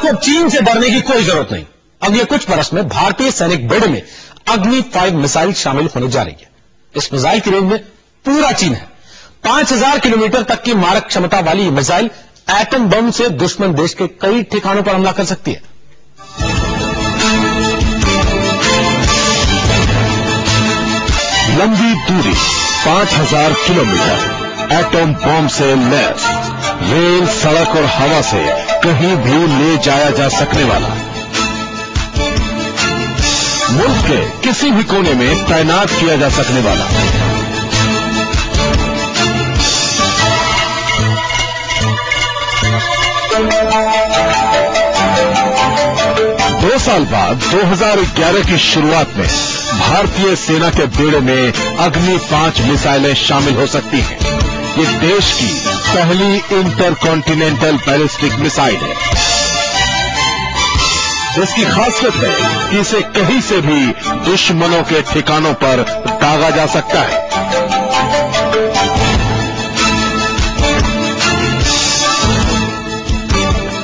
आपको अब चीन से डरने की कोई जरूरत नहीं। अगले कुछ बरस में भारतीय सैनिक बेड़े में अग्नि 5 मिसाइल शामिल होने जा रही है। इस मिसाइल की रेंज में पूरा चीन है। 5000 किलोमीटर तक की मारक क्षमता वाली ये मिसाइल एटम बम से दुश्मन देश के कई ठिकानों पर हमला कर सकती है। लंबी दूरी 5000 किलोमीटर, एटम बम से लैस, रेल, सड़क और हवा से कहीं भी ले जाया जा सकने वाला, मुल्क के किसी भी कोने में तैनात किया जा सकने वाला। दो साल बाद 2011 की शुरुआत में भारतीय सेना के बेड़े में अग्नि 5 मिसाइलें शामिल हो सकती हैं। ये देश की पहली इंटरकॉन्टिनेंटल बैलिस्टिक मिसाइल है। इसकी खासियत है कि इसे कहीं से भी दुश्मनों के ठिकानों पर दागा जा सकता है।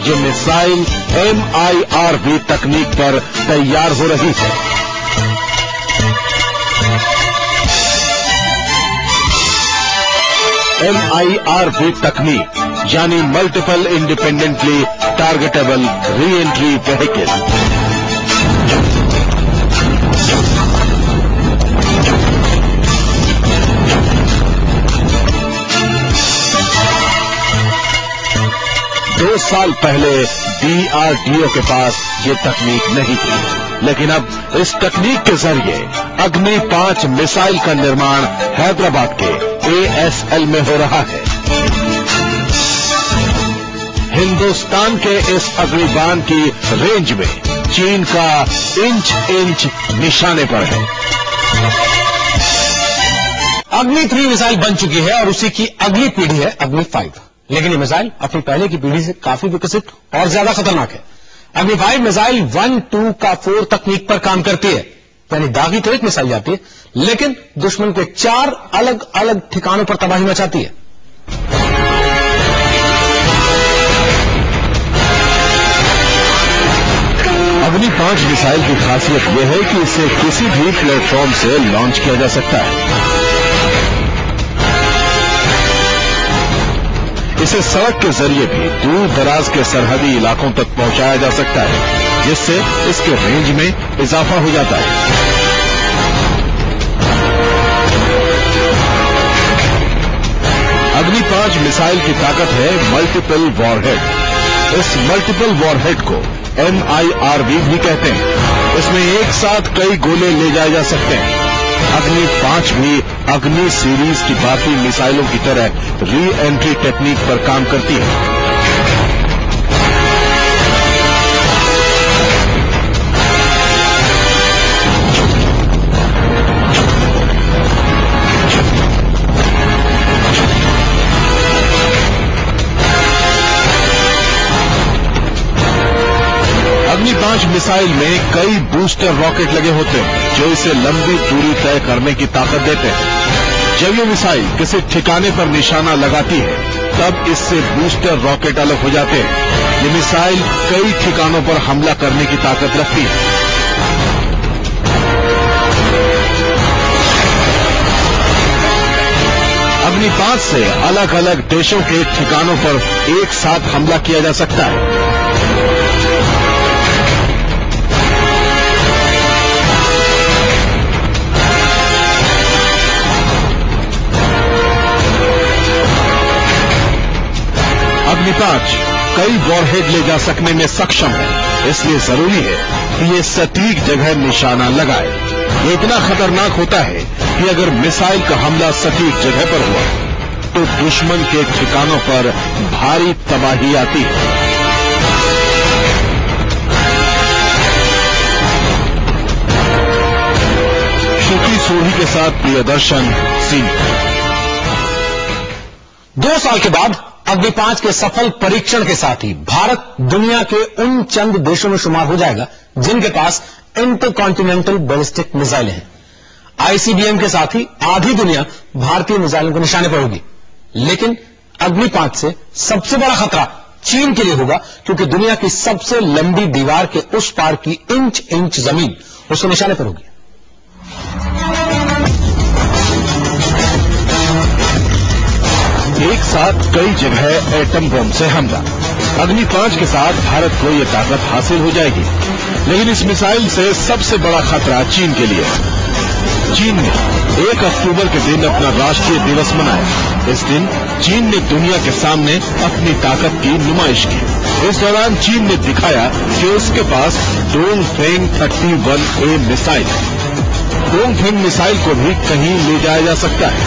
ये मिसाइल MIRV तकनीक पर तैयार हो रही है। MIRV तकनीक यानी multiple independently targetable re entry vehicle. दो साल पहले DRDO के पास ये तकनीक नहीं थी, लेकिन अब इस तकनीक के जरिए अग्नि 5 मिसाइल का निर्माण हैदराबाद के ASL में हो रहा है। हिंदुस्तान के इस अग्निबाण की रेंज में चीन का इंच निशाने पर है। अग्नि 3 मिसाइल बन चुकी है और उसी की अगली पीढ़ी है अग्नि 5। लेकिन ये मिसाइल अपनी पहले की पीढ़ी से काफी विकसित और ज्यादा खतरनाक है। अग्नि 5 मिसाइल 1, 2 का 4 तकनीक पर काम करती है, यानी दागी तो एक मिसाइल जाती है, लेकिन दुश्मन के 4 अलग अलग ठिकानों पर तबाही मचाती है। अग्नि 5 मिसाइल की खासियत यह है कि इसे किसी भी प्लेटफॉर्म से लॉन्च किया जा सकता है। इसे सड़क के जरिए भी दूर दराज के सरहदी इलाकों तक पहुंचाया जा सकता है, जिससे इसके रेंज में इजाफा हो जाता है। अग्नि 5 मिसाइल की ताकत है मल्टीपल वॉरहेड। इस मल्टीपल वॉरहेड को MIRV भी कहते हैं। इसमें एक साथ कई गोले ले जाए जा सकते हैं। अग्नि 5 भी अग्नि सीरीज की बाकी मिसाइलों की तरह री एंट्री टेक्निक पर काम करती है। अग्नि 5 मिसाइल में कई बूस्टर रॉकेट लगे होते हैं जो इसे लंबी दूरी तय करने की ताकत देते हैं। जब ये मिसाइल किसी ठिकाने पर निशाना लगाती है, तब इससे बूस्टर रॉकेट अलग हो जाते हैं। ये मिसाइल कई ठिकानों पर हमला करने की ताकत रखती है। अग्नि 5 से अलग अलग देशों के ठिकानों पर एक साथ हमला किया जा सकता है। अग्नि 5 कई वॉरहेड ले जा सकने में सक्षम है, इसलिए जरूरी है कि ये सटीक जगह निशाना लगाए। ये इतना खतरनाक होता है कि अगर मिसाइल का हमला सटीक जगह पर हुआ तो दुश्मन के ठिकानों पर भारी तबाही आती है। श्रुति सोढ़ी के साथ प्रियदर्शन सिंह। 2 साल के बाद अग्नि 5 के सफल परीक्षण के साथ ही भारत दुनिया के उन चंद देशों में शुमार हो जाएगा जिनके पास इंटरकॉन्टिनेंटल बैलिस्टिक मिसाइलें हैं। ICBM के साथ ही आधी दुनिया भारतीय मिसाइलों के निशाने पर होगी। लेकिन अग्नि 5 से सबसे बड़ा खतरा चीन के लिए होगा, क्योंकि दुनिया की सबसे लंबी दीवार के उस पार की इंच इंच जमीन उसके निशाने पर होगी। एक साथ कई जगह एटम बम से हमला। अग्नि 5 के साथ भारत को यह ताकत हासिल हो जाएगी, लेकिन इस मिसाइल से सबसे बड़ा खतरा चीन के लिए है। चीन ने 1 अक्टूबर के दिन अपना राष्ट्रीय दिवस मनाया। इस दिन चीन ने दुनिया के सामने अपनी ताकत की नुमाइश की। इस दौरान चीन ने दिखाया कि उसके पास डोंगफेंग 31A मिसाइल है। डोंगफेंग मिसाइल को भी कहीं ले जाया जा सकता है,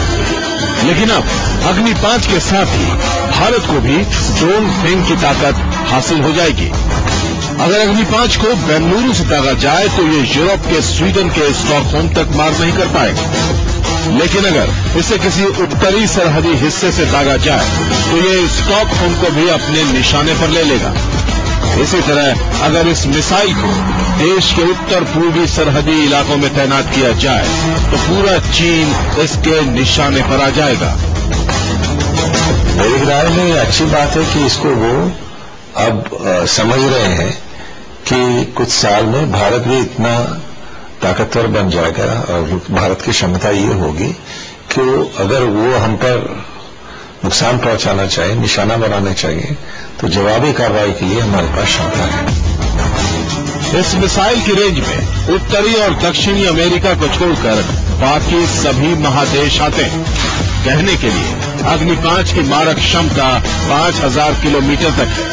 लेकिन अब अग्नि 5 के साथ ही भारत को भी डोंगफेंग की ताकत हासिल हो जाएगी। अगर अग्नि 5 को बेंगलुरु से दागा जाए तो ये यूरोप के स्वीडन के स्टॉकहोम तक मार नहीं कर पाएगा, लेकिन अगर इसे किसी उत्तरी सरहदी हिस्से से दागा जाए तो ये स्टॉकहोम को भी अपने निशाने पर ले लेगा। इसी तरह अगर इस मिसाइल को देश के उत्तर पूर्वी सरहदी इलाकों में तैनात किया जाए तो पूरा चीन इसके निशाने पर आ जाएगा। मेरी राय में अच्छी बात है कि इसको वो अब समझ रहे हैं कि कुछ साल में भारत भी इतना ताकतवर बन जाएगा और भारत की क्षमता ये होगी कि अगर वो हम पर नुकसान पहुंचाना चाहिए, निशाना बनाना चाहिए, तो जवाबी कार्रवाई के लिए हमारे पास क्षमता है। इस मिसाइल की रेंज में उत्तरी और दक्षिणी अमेरिका को छोड़कर बाकी सभी महादेश आते हैं। कहने के लिए अग्नि 5 की मारक क्षमता 5000 किलोमीटर तक है,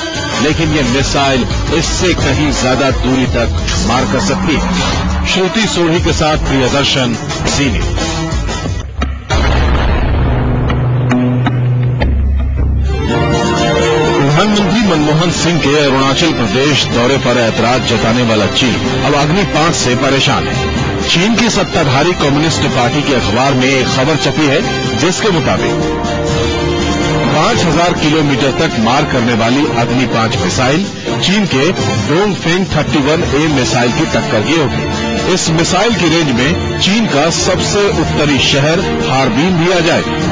लेकिन ये मिसाइल इससे कहीं ज्यादा दूरी तक मार कर सकती है। श्रुति सोढ़ी के साथ प्रियदर्शन, ज़ी न्यूज़। प्रधानमंत्री मनमोहन सिंह के अरुणाचल प्रदेश दौरे पर ऐतराज जताने वाला चीन अब अग्नि 5 से परेशान है। चीन की सत्ताधारी कम्युनिस्ट पार्टी के अखबार में एक खबर छपी है जिसके मुताबिक 5000 किलोमीटर तक मार करने वाली अग्नि 5 मिसाइल चीन के डोंगफेंग 31A मिसाइल की टक्कर की होगी। इस मिसाइल की रेंज में चीन का सबसे उत्तरी शहर हार्बिन भी आ जाएगा।